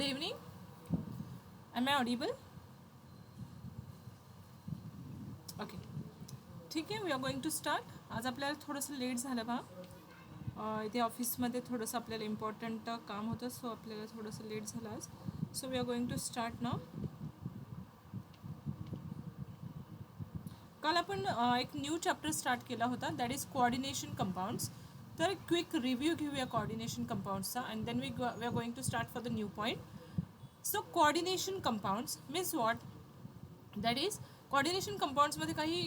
Good evening. Am I audible? Okay. ठीक आहे. We are going to start. आज आपल्याला थोडंसं लेट झालं बा. इथे ऑफिसमध्ये थोडंसं आपल्याला इम्पॉर्टंट काम होतं, सो आपल्याला थोडंसं लेट झालं आज. So we are going to start now. काल आपण एक न्यू चॅप्टर स्टार्ट केला होता, दॅट इज कोऑर्डिनेशन कंपाऊंड्स. तर एक क्विक रिव्ह्यू घेऊया कोऑर्डिनेशन कंपाऊंड्सचा and then we are going to start for the new point. So coordination compounds means what? That is coordination कंपाऊंड्समध्ये काही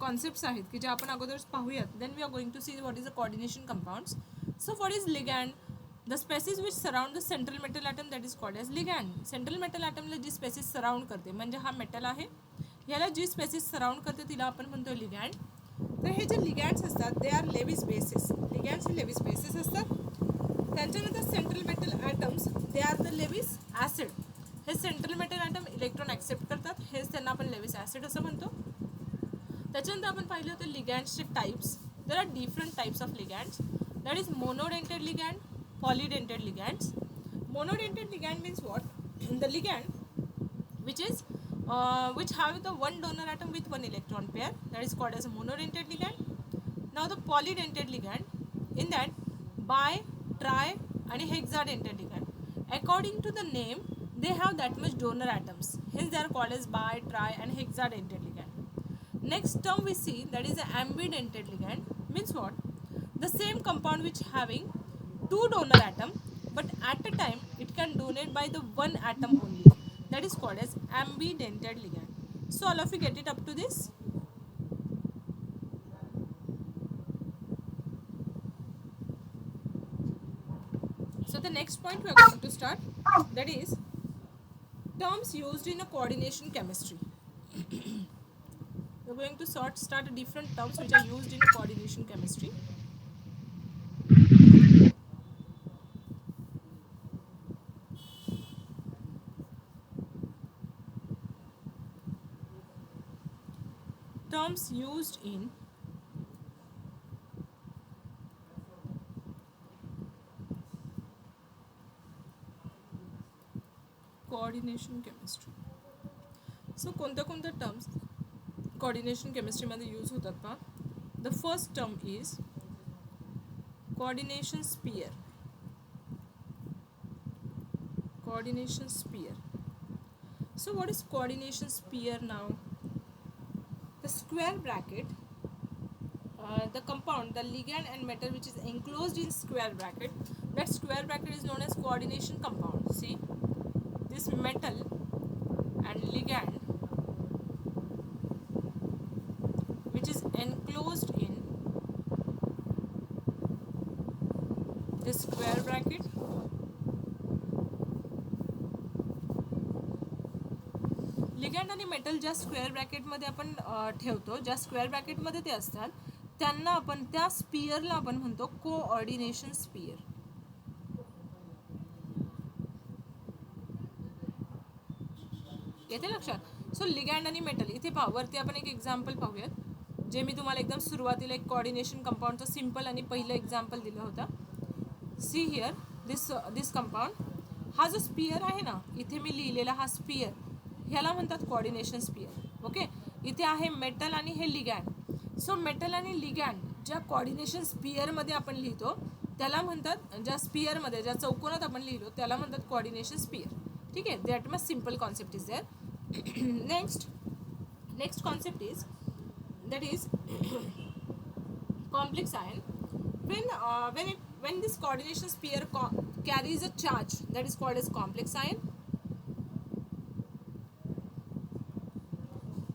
कॉन्सेप्ट्स आहेत की जे आपण अगोदर पाहूयात. Then we are going to see what is a coordination compounds. So what is ligand? The species which surround the central metal atom that is called as ligand. Central metal ॲटमला जी spaces surround करते, म्हणजे हा metal आहे, याला जी spaces surround करते तिला आपण म्हणतो लिगॅन्ड. तर हे जे लिगॅन्ड्स असतात they are Lewis bases. Ligands हे लेविस बेसिस असतात. त्यांच्यानंतर central metal atoms they are the Lewis acid. हे central metal atom electron accept करतात, हेच त्यांना आपण लेविस ॲसिड असं म्हणतो. त्याच्यानंतर आपण पाहिलं होतं लिगॅन्ड्सचे types. There are different types of ligands. That is monodentate ligand, polydentate ligands. Monodentate ligand means what? The ligand which have the one donor atom with one electron pair, that is called as a monodentate ligand. Now the polydentate ligand, in that bi, tri and hexadentate ligand. According to the name, they have that much donor atoms, hence they are called as bi, tri and hexadentate ligand. Next term we see, that is the ambidentate ligand. Means what? The same compound which having two donor atom, but at a time it can donate by the one atom only. That is called as ambidentate ligand. So all of you get it up to this? So the next point we are going to start, that is terms used in a coordination chemistry. We are going to start different terms which are used in a coordination chemistry. Terms used in coordination chemistry. So कोणत्या कोणत्या terms coordination केमिस्ट्रीमध्ये use होतात पहा. The first term is coordination sphere. Coordination sphere. So what is coordination sphere now? The square bracket, the compound, the ligand and metal which is enclosed in square bracket, that square bracket is known as coordination compound. See, this metal and ligand which is enclosed in this square bracket, लिगॅन्ड आणि metal ज्या square ब्रॅकेटमध्ये आपण ठेवतो, ज्या square ब्रॅकेटमध्ये ते असतात, त्यांना आपण, त्या स्पियरला आपण म्हणतो कोऑर्डिनेशन स्पियर. येते लक्षात? सो लिगॅन्ड आणि मेटल इथे पहा, वरती आपण एक एक्झाम्पल पाहूयात, जे मी तुम्हाला एकदम सुरुवातीला एक कोऑर्डिनेशन कंपाऊंडचं सिम्पल आणि पहिलं एक्झाम्पल दिलं होतं. See here this compound. हा जो स्पियर आहे ना, इथे मी लिहिलेला हा स्पियर, ह्याला म्हणतात कोऑर्डिनेशन स्पियर. ओके, इथे आहे मेटल आणि हे लिगॅन्ड. सो मेटल आणि लिगॅन्ड ज्या कोऑर्डिनेशन स्पियरमध्ये आपण लिहितो त्याला म्हणतात, ज्या स्पियरमध्ये, ज्या चौकोनात आपण लिहिलो त्याला म्हणतात कोऑर्डिनेशन स्पियर. ठीक आहे, that much simple concept is there. Next concept is, that is complex ion. when this coordination sphere carries a charge, that is called as complex ion.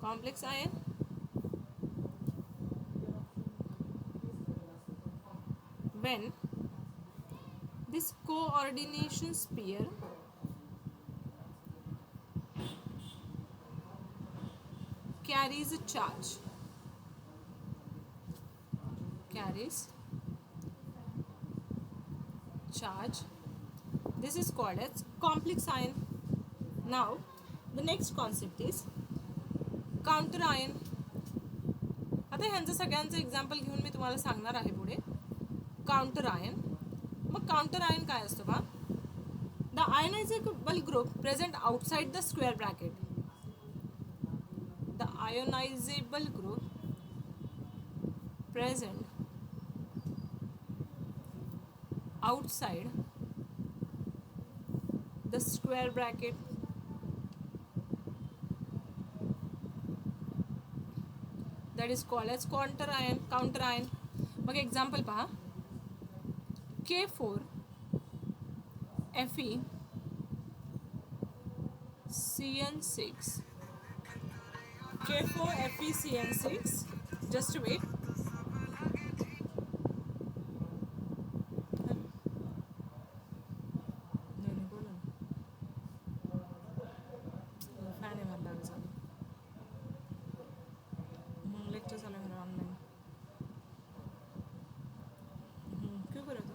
Complex ion. When this coordination sphere carries a charge, this is called as complex ion. Now the next concept is counter ion. आता ह्यांचं सगळ्यांचं example घेऊन मी तुम्हाला सांगणार आहे पुढे. Counter ion. मग counter ion काय असतं बा? The ionizable group present outside the square bracket. The ionizable group present outside the square bracket that is called as counter ion. Mug example पहा, K4 Fe CN6, K4 Fe CN6, just wait. Lecture चालू है online, क्यों करे तो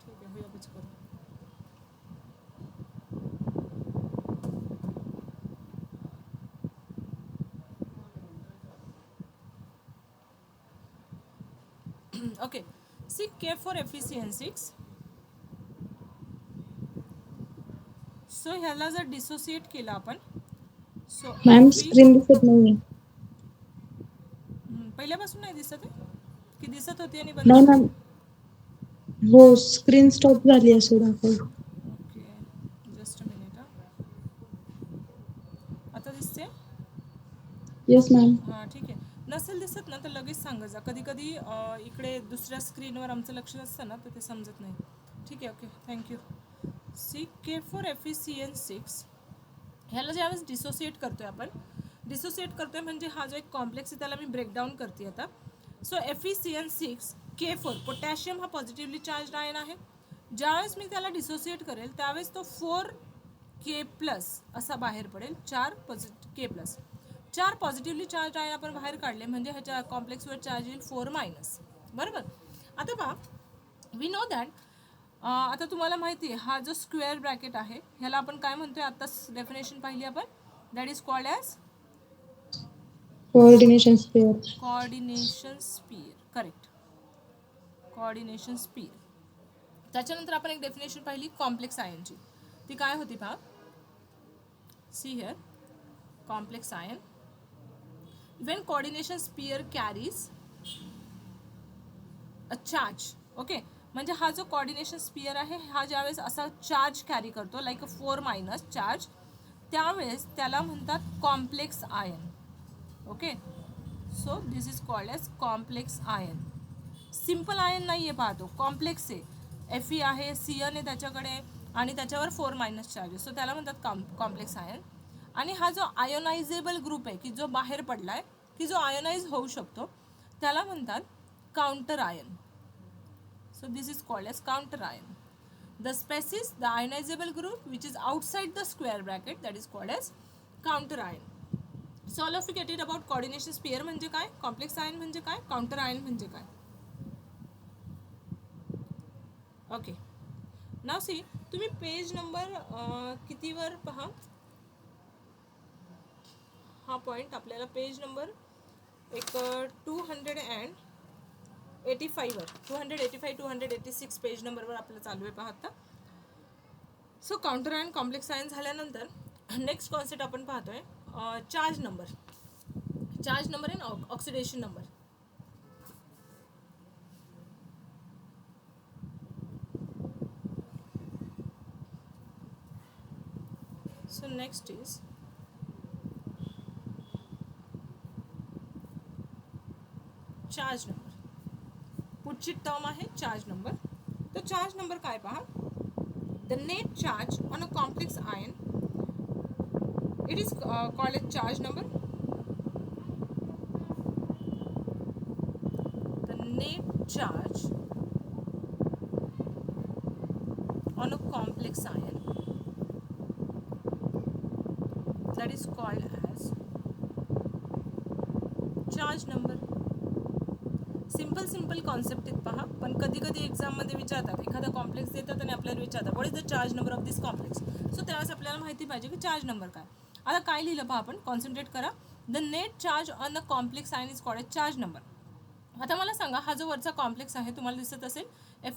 ठीक है भैया कुछ करो. ओके, सी K4 Fe CN6. सो ह्याला जर डिसोसिएट केलं आपण, सो मॅम स्क्रीन दिसत नाहीये. पहिल्यापासून नाही दिसत आहे की दिसत होती आणि नाही बंद. मॅम, हो स्क्रीन स्टॉप झाली असं दाखवलं. Okay just a minute. आता दिसते. Yes ma'am. हां ठीक आहे. नसेल दिसत ना तर लगेच सांगा जा. कधी कधी इकडे दुसऱ्या स्क्रीनवर आमचं लक्ष असतं ना तर ते समजत नाही. ठीक आहे. Okay thank you. सी K4 Fe CN6 ह्याला ज्यावेळेस डिसोसिएट करतोय आपण, डिसोसिएट करतोय म्हणजे हा जो एक कॉम्प्लेक्स आहे त्याला मी ब्रेकडाऊन करते आता. सो Fe CN6 K4 पोटॅशियम हा पॉझिटिव्हली चार्ज आयन आहे. ज्यावेळेस मी त्याला डिसोसिएट करेल त्यावेळेस तो 4K+ असा बाहेर पडेल. 4 पॉझिटिव्हली चार्ज आयन आपण बाहेर काढले म्हणजे ह्याच्या कॉम्प्लेक्सवर चार्ज येईल 4-. बरोबर. आता पहा, वी नो दॅट, आता तुम्हाला माहिती आहे हा जो स्क्वेअर ब्रॅकेट आहे ह्याला आपण काय म्हणतोय, आत्ताच डेफिनेशन पाहिली आपण, that is called as coordination sphere. Coordination sphere. Correct, coordination sphere. त्याच्यानंतर आपण एक डेफिनेशन पाहिली कॉम्प्लेक्स आयनची. ती काय होती पहा, see here, complex ion when coordination sphere carries a charge. Okay, म्हणजे हा जो कोऑर्डिनेशन स्पियर आहे हा ज्यावेळेस असा चार्ज कॅरी करतो लाईक 4- चार्ज, त्यावेळेस त्याला म्हणतात complex ion. Okay, so this is called as complex ion. Simple ion नाही आहे पाहतो, कॉम्प्लेक्स आहे. Fe आहे, Cn आहे त्याच्याकडे आणि त्याच्यावर 4- चार्ज, सो त्याला म्हणतात कॉम्प्लेक्स आयन. आणि हा जो आयोनायझेबल ग्रुप आहे की जो बाहेर पडला आहे की जो आयोनाइज होऊ शकतो त्याला म्हणतात counter ion. So this is called as counter ion. The species the ionisable group which is outside the square bracket that is called as counter ion. So all of you get it about coordination sphere म्हणजे काय, complex ion म्हणजे काय, counter ion म्हणजे काय. Okay, नाव सी, तुम्ही page number कितीवर पहा, हा point आपल्याला पेज नंबर एक 285वर, 285 286 पेज नंबरवर आपल्याला चालू आहे पहा आता. So counter ion complex ion झाल्यानंतर नेक्स्ट कॉन्सेप्ट आपण पाहतोय charge number. Charge number and oxidation number. So next is charge number. पुढची टर्म आहे चार्ज नंबर. तर चार्ज नंबर काय पहा, the net charge on a complex ion, it is called as charge number. The net charge on a complex ion that is called as charge number. Simple concept आहेत पहा, पण कधी कधी एक्झाममध्ये विचारतात, एखादा कॉम्प्लेक्स देतात आणि आपल्याला विचारतात what is the charge number of this complex. So त्यावेळेस आपल्याला माहिती पाहिजे की चार्ज नंबर काय. आता काय लिहिलं पहा आपण, कॉन्सन्ट्रेट करा. The net charge on the complex ion is called as charge number. आता मला सांगा, हा जो वरचा कॉम्प्लेक्स आहे तुम्हाला दिसत असेल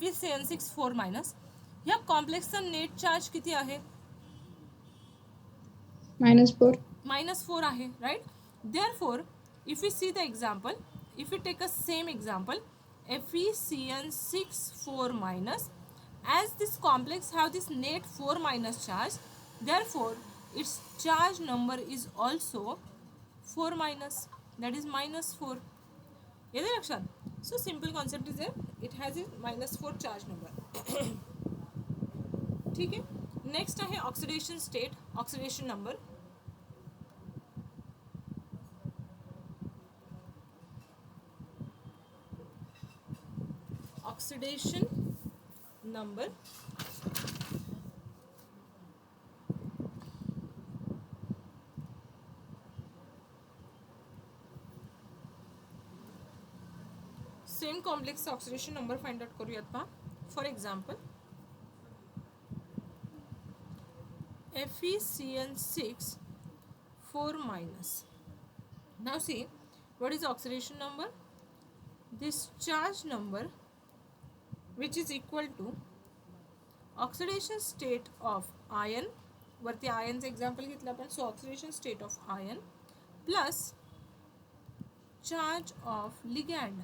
Fe CN6 4-, ह्या कॉम्प्लेक्सचा नेट चार्ज किती आहे? -4. -4 आहे, right. Therefore, if we see the example, if we take a same example, FeCN6 4-, as this complex have this net 4- charge, therefore its charge number is also 4-, that is -4. येते लक्षात? So simple concept is there, it has a -4 charge number. ठीक आहे. Next आहे oxidation state, oxidation number. Oxidation number same complex oxidation number find out करूयात पहा. For example FeCN6 4-. Now see, what is oxidation number? This charge number which is equal to oxidation state of ion, वरती आयनचं example घेतलं आपण. So oxidation state of ion plus charge of ligand.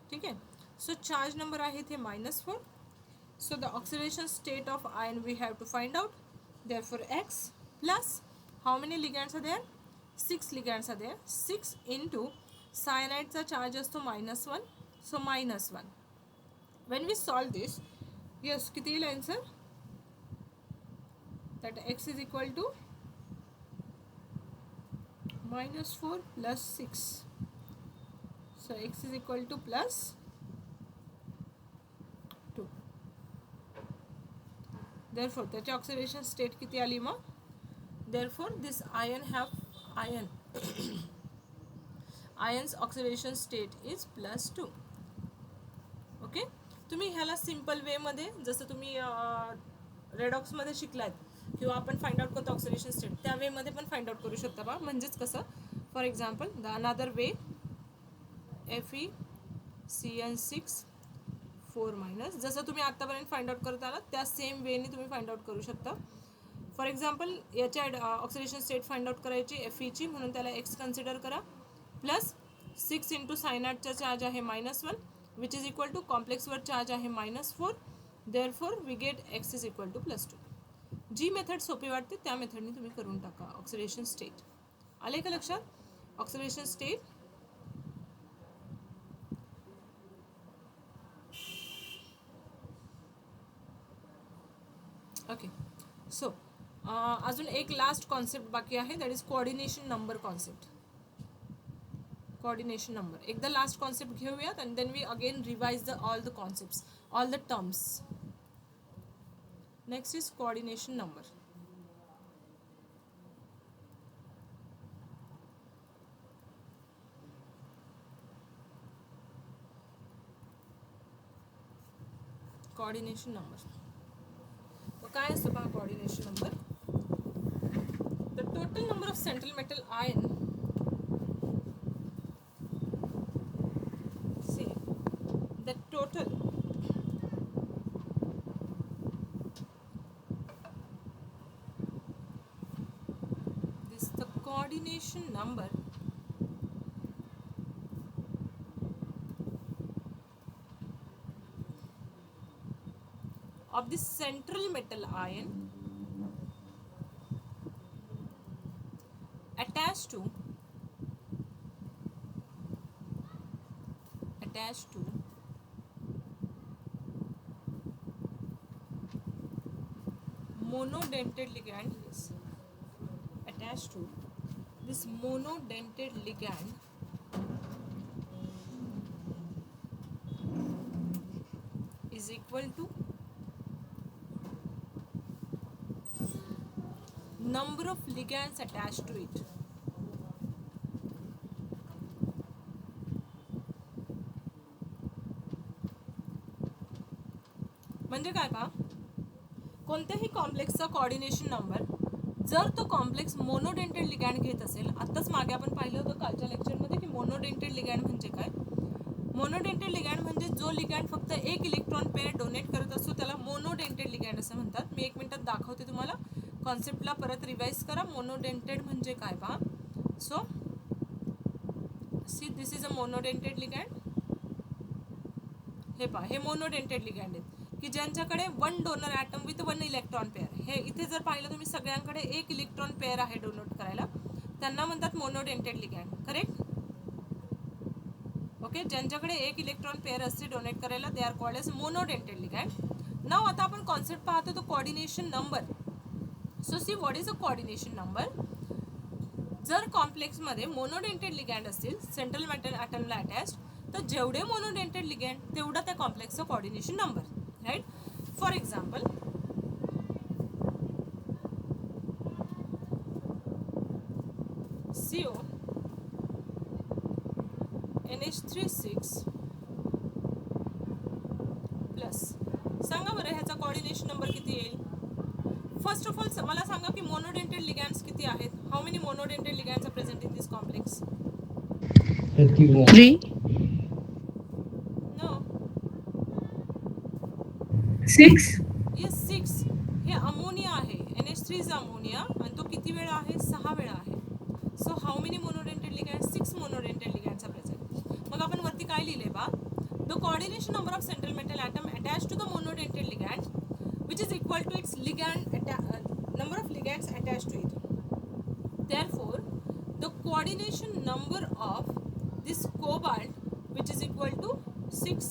ठीक आहे. सो charge number आहे इथे -4. So the oxidation state of ion we have to find out. Therefore X plus how many ligands are there? 6 ligands are there. 6 into cyanide चा charge असतो -1. So -1. When we solve this, yes, किती येईल answer? That X is equal to -4 plus 6. So X is equal to plus 2. Therefore त्याची oxidation state किती आली मग? Therefore this ion have ion ions oxidation state is +2. Okay. तुम्ही ह्याला simple way मध्ये, जसं तुम्ही रेडॉक्स मध्ये शिकलात किंवा आपण फाइंड आउट करतो ऑक्सिडेशन स्टेट, त्या वे मध्ये पण फाइंड आउट करू शकता बा. म्हणजेच कसं, for example the another way FeCN6 4-, जसं तुम्ही आतापर्यंत फाइंड आउट करत आलात त्या सेम वेने तुम्ही फाइंड आउट करू शकता. फॉर एक्झाम्पल याच्या ऑक्सिडेशन स्टेट फाइंड आउट करायची Feची, म्हणून त्याला X कन्सिडर करा. प्लस 6 इंटू सायनाइडचा चार्ज आहे -1 विच इज इक्वल टू कॉम्प्लेक्सवर चार्ज आहे -4. Therefore we get X is equal to +2. जी मेथड सोपी वाटते त्या मेथडनी तुम्ही करून टाका ऑक्सिडेशन स्टेट. आले का लक्षात? Oxidation state okay. सो अजून एक लास्ट कॉन्सेप्ट बाकी आहे, that is coordination number concept. Coordination number एकदा लास्ट कॉन्सेप्ट घेऊयात and then we again revise the all the concepts, all the terms. Next is coordination number. Coordination number काय असतं पहा. Coordination number, the total number of central metal ion, see the total this the coordination number of the central metal ion attached to monodentate ligand, yes, attached to this monodentate ligand is equal to number of ligands attached to it. म्हणजे काय पहा, कोणत्याही कॉम्प्लेक्सचा coordination number जर तो complex monodentate ligand घेत असेल, आत्ताच मागे आपण पाहिलं होतं कालच्या लेक्चरमध्ये की मोनोडेंटेड लिगॅंड म्हणजे काय. मोनोडेंटेड लिगॅंड म्हणजे जो लिगॅंड फक्त एक इलेक्ट्रॉन पेअर डोनेट करत असतो त्याला मोनोडेंटेड लिगॅंड असं म्हणतात. मी 1 मिनिटात दाखवते तुम्हाला. कॉन्सेप्टला परत रिवाइज करा. मोनोडेंटेड म्हणजे काय पहा. So see this is a monodentate ligand. हे पहा, हे मोनोडेंटेड लिगॅंड आहेत की ज्यांच्याकडे 1 donor atom with 1 electron pair. हे इथे जर पाहिलं तुम्ही सगळ्यांकडे 1 इलेक्ट्रॉन पेअर आहे डोनेट करायला, त्यांना म्हणतात मोनोडेंटेड लिगॅंड. करेक्ट. ओके, ज्यांच्याकडे 1 इलेक्ट्रॉन पेअर असते डोनेट करायला they are called as monodentate ligand. Now आता आपण कॉन्सेप्ट पाहतो तो coordination number. So see what is a coordination number. जर कॉम्प्लेक्समध्ये मोनोडेंटेड लिगॅंड असतील सेंट्रल मेटल ॲटमला अटॅच, तर जेवढे मोनोडेंटेड लिगॅंड तेवढा त्या कॉम्प्लेक्सचा coordination number. Right. For example CO NH36 plus. सांगा बरं ह्याचा कोऑर्डिनेशन नंबर किती येईल. फर्स्ट ऑफ ऑल मला सांगा की मोनोडेंटेड लिगॅंड्स किती आहेत. How many monodentate ligands are present in this complex. 3. No. 6. Yes 6. हे अमोनिया आहे. NH3 इज अमोनिया आणि तो किती वेळा आहे. 6 वेळा आहे. So how many monodentate ligands. 6 monodentate ligands are present. मग आपण वरती काय लिहिले बा. The coordination number of central metal atom attach to the monodentate ligand which is equal to its number of ligands attached to it. Therefore, the coordination number of this cobalt which is equal to 6.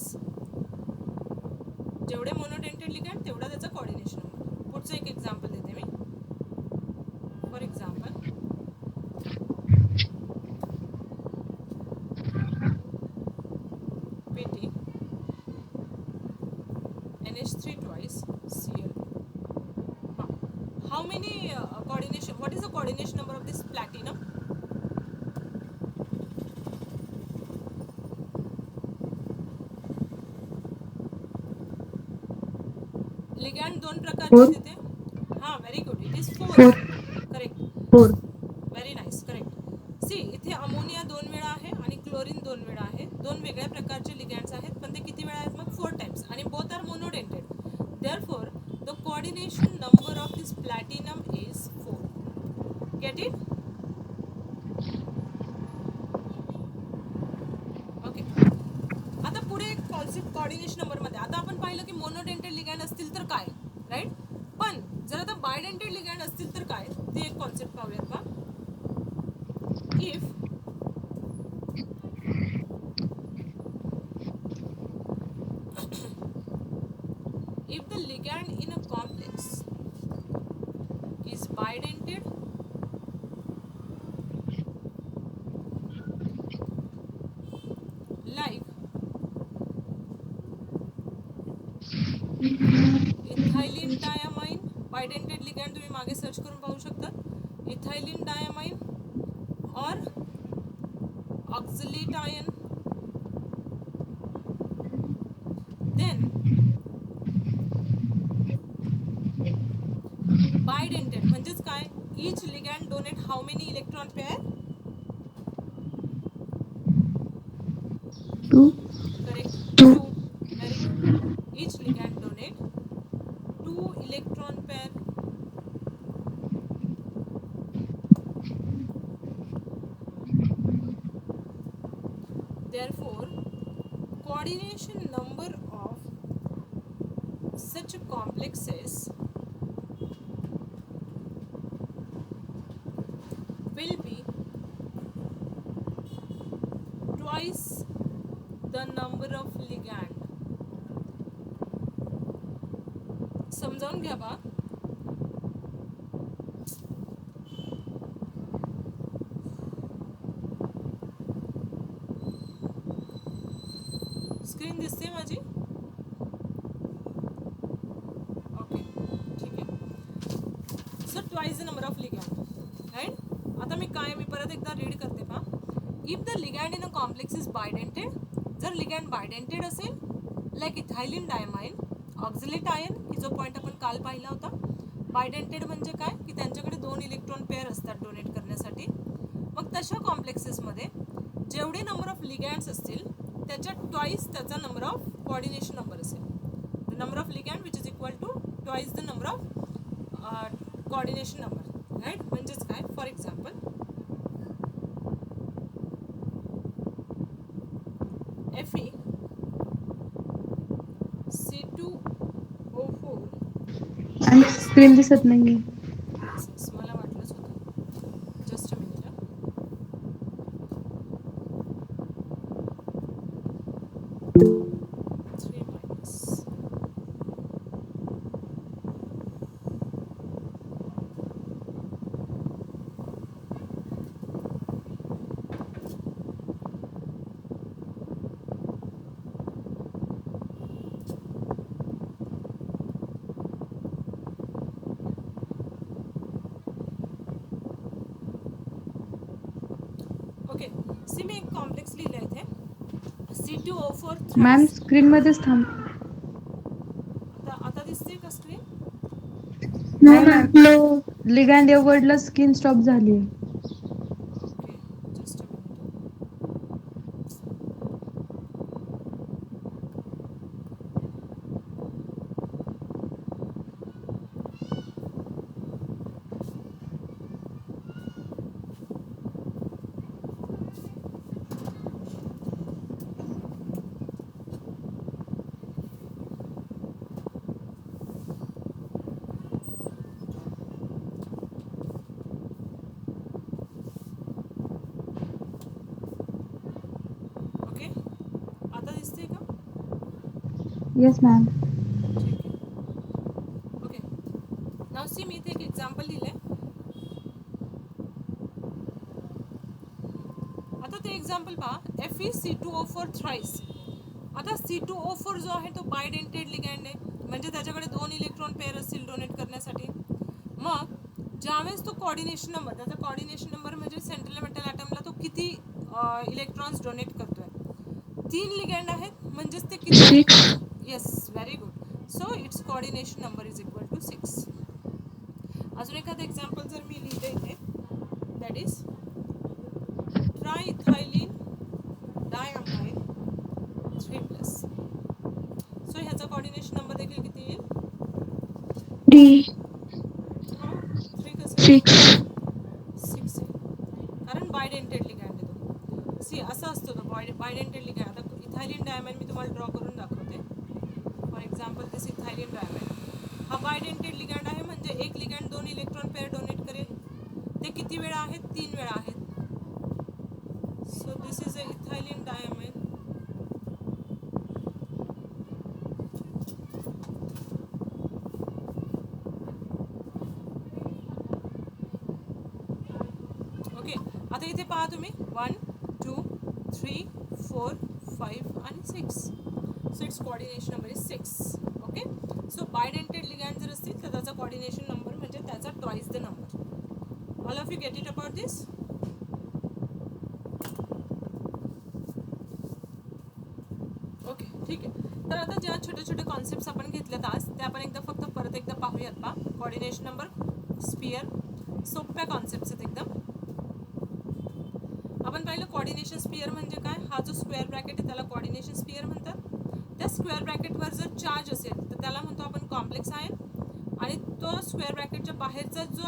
जेवढे monodentate ligand तेवढा त्याचा coordination number. पुढचं एक example देते मी. For example PT NH3 twice Cl. How many coordination? What is the coordination number of this platinum? Ligand 2 प्रकारचे देते. हां, very good. It is 4. Correct. 4. Very nice. Correct. See इथे अमोनिया 2 वेळा आहे आणि क्लोरीन 2 वेळा आहे. 2 वेगळ्या प्रकारचे लिगॅंड्स आहेत पण ते किती वेळा आहेत मग 4 टाइम्स आणि both are monodentate. Therefore the coordination number of this platinum is 4. Get it. Okay. आता पुढे एक कॉन्सेप्ट कोऑर्डिनेशन नंबर मध्ये. आता आपण पाहिलं की मोनोडेंटेड लिगॅंड असतील तर काय. राईट. पण जर आता बायडेंटेड लिगॅंड असतील तर काय ते एक कॉन्सेप्ट पाहूयात का. If the ligand in a complex is bidentate like ethylene diamine. Bidentate ligand तुम्ही मागे सर्च करून पाहू शकता. इथायलिन डायमाइन और ऑक्झॅलेट आयन. देन बायडेंटेड म्हणजेच काय. Each ligand donate how many electron pair. 2. Correct. 2. Very good. Each ligand donate 2 electron pair. Therefore, coordination number of such complexes will be twice the number of ligand. समजावून घ्या बा. Screen दिसते माझी. Okay, ठीक आहे. So twice the number of ligand. Right. आता मी परत एकदा रीड करते पहा. If the ligand in a complex is bidentate. जर लिगॅंड बायडेंटेड असेल like ethylene diamine, oxalate ion की जो पॉईंट आपण काल पाहिला होता. बायडेंटेड म्हणजे काय की त्यांच्याकडे 2 इलेक्ट्रॉन पेअर असतात डोनेट करण्यासाठी. मग तशा कॉम्प्लेक्सेसमध्ये जेवढे नंबर ऑफ लिगॅंड्स असतील त्याच्या ट्वाईस त्याचा नंबर ऑफ कोऑर्डिनेशन नंबर असेल. The number of ligand which is equal to twice the number of coordination number, right. म्हणजेच काय, फॉर एक्झाम्पल Fe C2O4 आणि स्क्रीन दिसत नाहीये. मला वाटलंच होतं. Just a minute. ओके, सी मी एक कॉम्प्लेक्स लिहिलं इथे C2O4. मॅम स्क्रीन मध्येच थांब. आता दिसते का स्क्रीन? मॅम लिगॅंड या वर्डला स्क्रीन स्टॉप झाली. Okay, just a minute. Okay, आता दिसते का? Yes ma'am. ठीक आहे. ओके, नाव सी मी इथे एक एक्झाम्पल लिहिलंय. आता ते एक्झाम्पल पहा. Fe C2O4 thrice. आता C2O4 जो आहे तो बायडेंटेड लिगॅंड आहे, म्हणजे त्याच्याकडे 2 इलेक्ट्रॉन पेअर असतील डोनेट करण्यासाठी. मग ज्यावेळेस तो कोऑर्डिनेशन नंबर, त्याचा कोऑर्डिनेशन नंबर म्हणजे सेंट्रल मेटल ॲटमला तो किती इलेक्ट्रॉन्स डोनेट करतोय, 3 लिगॅंड आहेत, म्हणजेच ते किती. Yes, very good. So it's coordination number is equal to 6. अजून एखादं एक्झाम्पल जर मी लिहिलं इथे, दॅट इज ट्रायइथायलीन डायअमाइन 3+. सो ह्याचा कोऑर्डिनेशन नंबर देखील किती येईल? 3 कसं 6 येईल, कारण बायडेंटेड लिगॅंड आहे तो. सी असं असतो तो बायडेंटेड लिगॅंड. आता इथायलीन डायअमाइन मी तुम्हाला ड्रॉ करून दाखवते. For example this ethylene diamine. हा बायडेंटेड लिगॅंड आहे, म्हणजे एक लिगॅंड 2 इलेक्ट्रॉन पेअर डोनेट करेल. ते किती वेळा आहेत? 3 वेळा आहेत. So this is a ethylene diamine. Okay, आता इथे पहा तुम्ही 1 2 3 4 5 आणि 6. So it's coordination number is 6. Okay, so bidentate ligand जर असतील तर त्याचा कोऑर्डिनेशन नंबर म्हणजे त्याचा twice the number. All of you get it about this? Okay, ठीक आहे. तर आता ज्या छोटे छोटे कॉन्सेप्ट्स आपण घेतल्यात आज, ते आपण एकदा फक्त परत एकदा पाहूयात. पहा, कोऑर्डिनेशन नंबर, स्पियर, सोप्या कॉन्सेप्ट्स आहेत एकदम. आपण पाहिलं कोऑर्डिनेशन स्पियर म्हणजे काय. हा जो स्क्वेअर ब्रॅकेट आहे त्याला कोऑर्डिनेशन स्पियर म्हणतात. त्या स्क्वेअर ब्रॅकेटवर जर चार्ज असेल तर त्याला म्हणतो आपण कॉम्प्लेक्स आयन, आणि तो स्क्वेअर ब्रॅकेटच्या बाहेरचा जो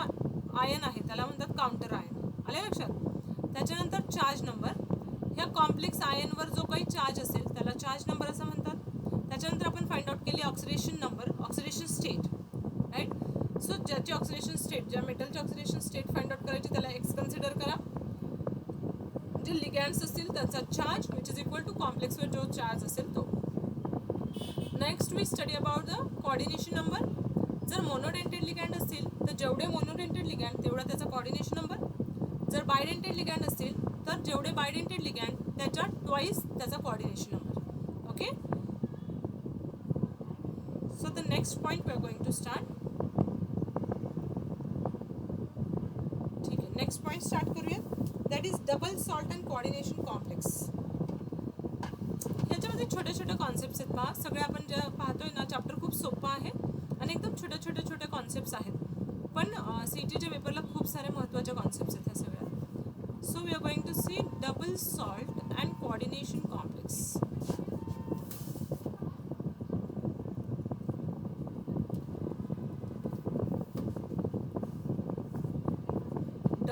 आयन आहे त्याला म्हणतात काउंटर आयन. आले लक्षात? त्याच्यानंतर चार्ज नंबर. ह्या कॉम्प्लेक्स आयनवर जो काही चार्ज असेल त्याला चार्ज नंबर असं म्हणतात. त्याच्यानंतर आपण फाइंड आउट केली oxidation number, oxidation state, right. So ज्याची ऑक्सिडेशन स्टेट, ज्या मेटलची ऑक्सिडेशन स्टेट फाइंड आउट करायची त्याला एक्स कन्सिडर करा. जे लिगॅंड्स असतील त्याचा charge which is equal to कॉम्प्लेक्सवर जो चार्ज असेल तो. Next we study about the coordination number. जर मोनोडेंटेड लिगॅंड असतील तर जेवढे मोनोडेंटेड लिगॅंड तेवढा त्याचा कोऑर्डिनेशन नंबर. जर बायडेंटेड लिगॅंड असतील तर जेवढे बायडेंटेड लिगॅंड त्याच्या ट्वाईस त्याचा coordination number. Okay, so the next point we are going to start. ठीक आहे, नेक्स्ट पॉइंट स्टार्ट करूया. That is double salt and coordination complex. ह्याच्यामध्ये छोटे छोटे कॉन्सेप्ट्स आहेत. पहा, सगळे आपण ज्या पाहतोय ना चॅप्टर खूप सोपं आहे आणि एकदम छोटे कॉन्सेप्ट्स आहेत, पण सीईटीच्या पेपरला खूप सारे महत्त्वाचे कॉन्सेप्ट्स आहेत ह्या सगळ्या. So we are going to see double salt and coordination complex.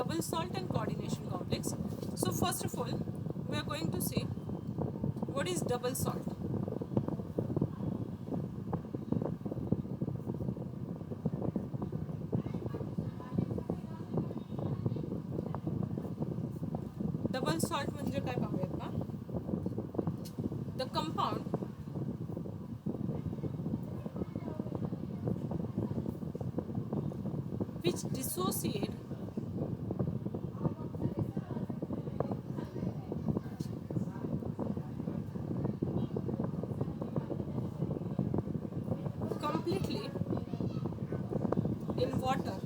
double salt and coordination complex. So first of all, we are going to see what is double salt. Double salt म्हणजे काय पाहूयात का? The compound which dissociate completely in water,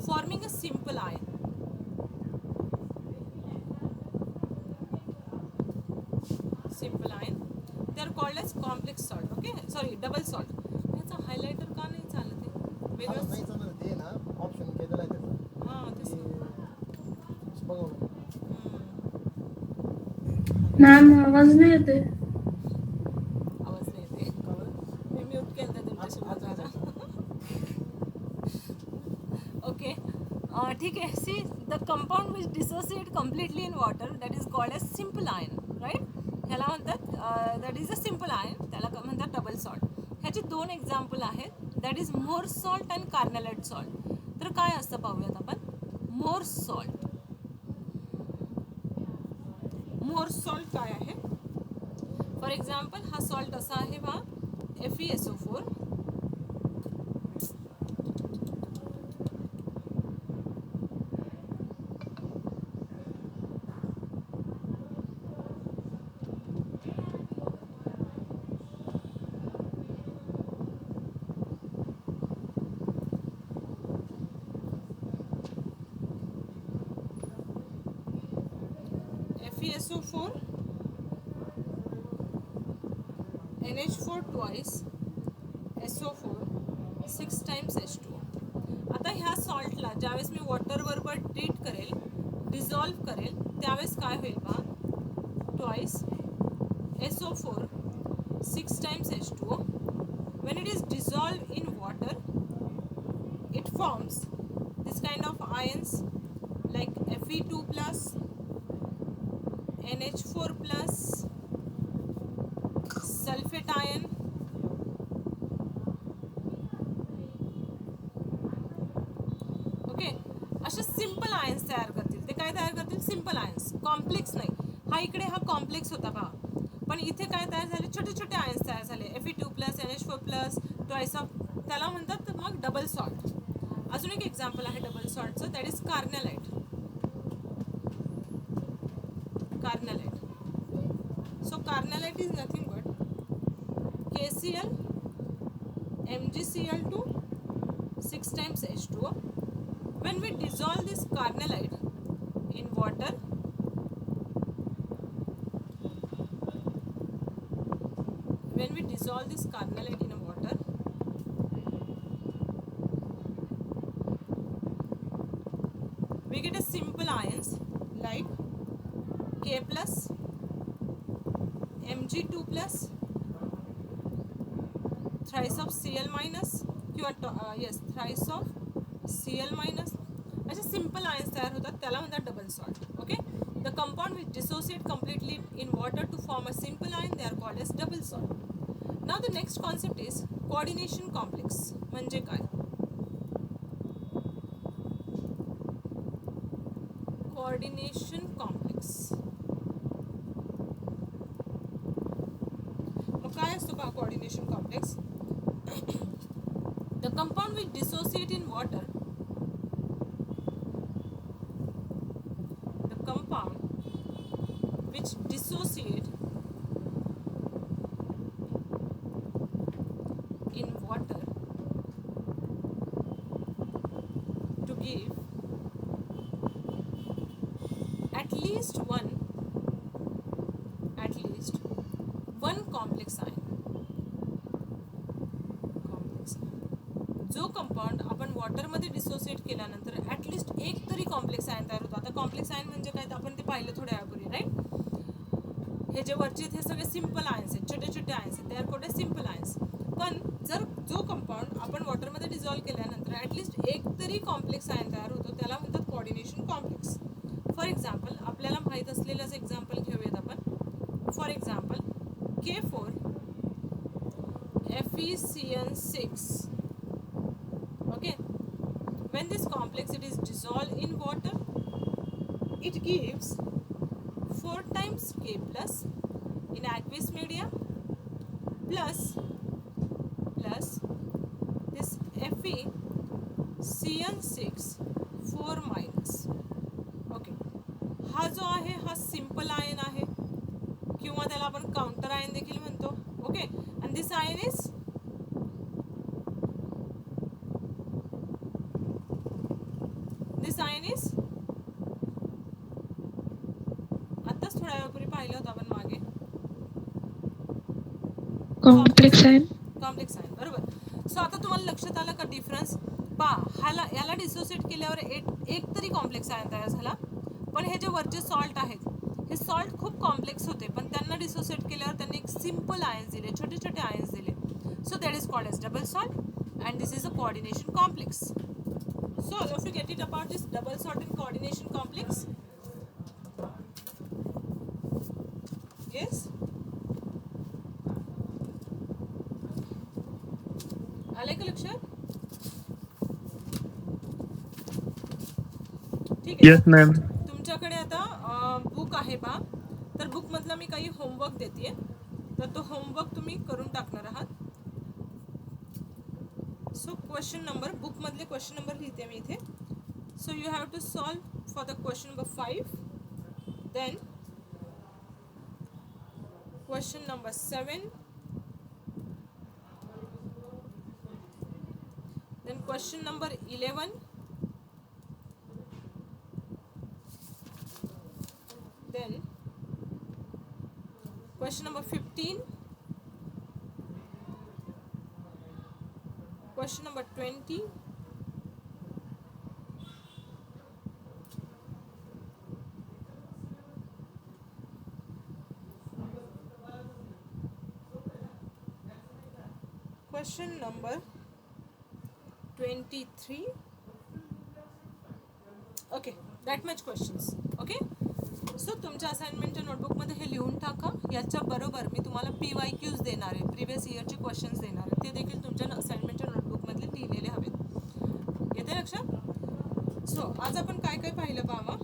forming a simple ion. Simple ion. They are called as complex salt. Okay, sorry, double salt. याचा highlighter का नाही चालत आहे? वेगळंच. नाही चालणार ते ना ऑप्शन केलेला आहे त्याचा हां तेच ना. बघा मॅम आवाज नाही येते. आवाज नाही येते. मी म्यूट केलं होतं तुमच्याशी बोलायला. ओके ठीक आहे. See the compound which dissociate completely in water that is called as simple ion, right. ह्याला म्हणतात that is a simple ion, त्याला म्हणतात डबल सॉल्ट. ह्याचे दोन एक्झाम्पल आहेत, that is Mohr salt and carnallite salt. तर काय असतं पाहूयात आपण. मोर सॉल्ट. मोर सॉल्ट काय आहे? फॉर एक्झाम्पल हा सॉल्ट असा आहे बा FeSO4. FeSO4 NH4 twice SO4 6 times H2O. आता ह्या सॉल्टला ज्यावेळेस मी वॉटर बरोबर ट्रीट करेल, डिझॉल्व करेल, त्यावेळेस काय होईल बा, twice SO4 6 times H2O. When it is dissolved in water, it forms this kind of ions like Fe2 plus, NH4 plus, sulphate ion, okay. असे सिंपल आयन्स तयार करतील. ते काय तयार करतील? सिंपल आयन्स, कॉम्प्लेक्स नाही. हा इकडे हा कॉम्प्लेक्स होता पहा, पण इथे काय तयार झाले? छोटे छोटे आयन्स तयार झाले. Fe2 plus, NH4 plus, twice of, त्याला म्हणतात मग डबल सॉल्ट. अजून एक एक्झाम्पल आहे डबल सॉल्टचं, that is carnallite. Carnallite. So carnallite is nothing but KCl MgCl2 6 times H2O. When we dissolve this carnallite in water, when we dissolve this carnallite in a water, we get a simple ions like K plus, Mg2 plus, thrice of Cl minus, yes, thrice of Cl minus. असे simple ions तयार होतात, त्याला म्हणतात double salt. Okay. The compound which dissociate completely in water to form a simple ion, they are called as double salt. Now the next concept is coordination complex. म्हणजे काय? Coordination complex. काय असतो पहा coordination complex? The compound which dissociate in water, the compound which dissociate in water to give at least one complex ion. जो compound आपण वॉटरमध्ये dissociate केल्यानंतर at least एक तरी कॉम्प्लेक्स आयन तयार होतो. आता कॉम्प्लेक्स आयन म्हणजे काय, तर आपण ते पाहिलं थोड्या वेळापूर्वी, राईट. हे जे वरचे हे सगळे सिंपल आयन्स आहेत, छोटे छोटे आयन्स आहेत, ते are called as simple ions. पण जर जो कंपाऊंड आपण वॉटरमध्ये डिझॉल्व केल्यानंतर ॲटलिस्ट एक तरी कॉम्प्लेक्स आयन तयार होतो, त्याला म्हणतात कोऑर्डिनेशन कॉम्प्लेक्स. फॉर एक्झाम्पल आपल्याला माहीत असलेलंच एक्झाम्पल घेऊयात आपण. For example K4 FeCN6. Okay, when this complex it is dissolved in water, it gives 4 times K plus in aqueous media plus this FeCN6 4 minus. Okay, हा जो आहे हा simple ion आहे किंवा त्याला आपण काउंटर आयन देखील म्हणतो. Okay, and this ion is आत्ताच थोड्या वेळापूर्वी पाहिलं होतं आपण मागे. Complex ion. कॉम्प्लेक्स आयन, बरोबर. सो आता तुम्हाला लक्षात आलं का डिफरन्स? याला डिसोसिएट केल्यावर एक तरी कॉम्प्लेक्स आयन तयार झाला, पण हे जे वरचे सॉल्ट आहेत हे सॉल्ट खूप कॉम्प्लेक्स होते, पण त्यांना डिसोसिएट केल्यावर त्यांनी एक सिंपल आयन्स दिले, छोटे छोटे आयन्स दिले. So that is called as double salt and this is a coordination complex. So if you get it about this double salt and coordination complex, yes, आले का लक्षात? ठीक आहे. Yes ma'am. तुमच्याकडे आता बुक आहे पहा, तर बुकमधला मी काही होमवर्क देते, तर तो होमवर्क तुम्ही करून टाकणार आहात. सो क्वेश्चन नंबर, बुकमधले क्वेश्चन नंबर लिहिते मी इथे. So you have to solve for the question number 5, then question number 7, then question number 11, then question number 15, question number 20, question number 23. Okay, that much questions. Okay, so तुमच्या असाइनमेंटच्या नोटबुकमध्ये हे लिहून टाका. याच्याबरोबर मी तुम्हाला PYQs देणार आहे, प्रिव्हियस इयरचे क्वेश्चन्स देणार आहे, ते देखील तुमच्या असाइनमेंटच्या नोटबुकमधले लिहिलेले हवेत. येते लक्षात? सो आज आपण काय काय पाहिलं पाहा.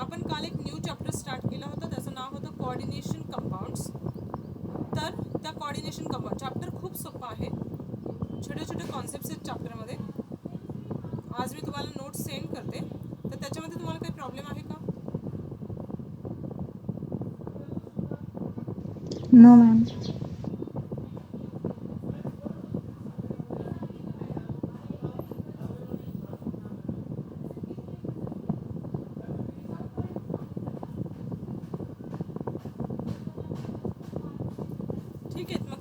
आपण काल एक न्यू चॅप्टर स्टार्ट केला होता, त्याचं नाव होतं कोऑर्डिनेशन कंपाऊंड्स. तर त्या कोऑर्डिनेशन कंपाऊंड चॅप्टर खूप सोपं आहे, छोटे छोटे कॉन्सेप्ट्स आहेत चॅप्टरमध्ये. आज मी तुम्हाला नोट्स सेंड करते, तर त्याच्यामध्ये तुम्हाला काही प्रॉब्लेम आहे का? No ma'am. ठीक आहे, मग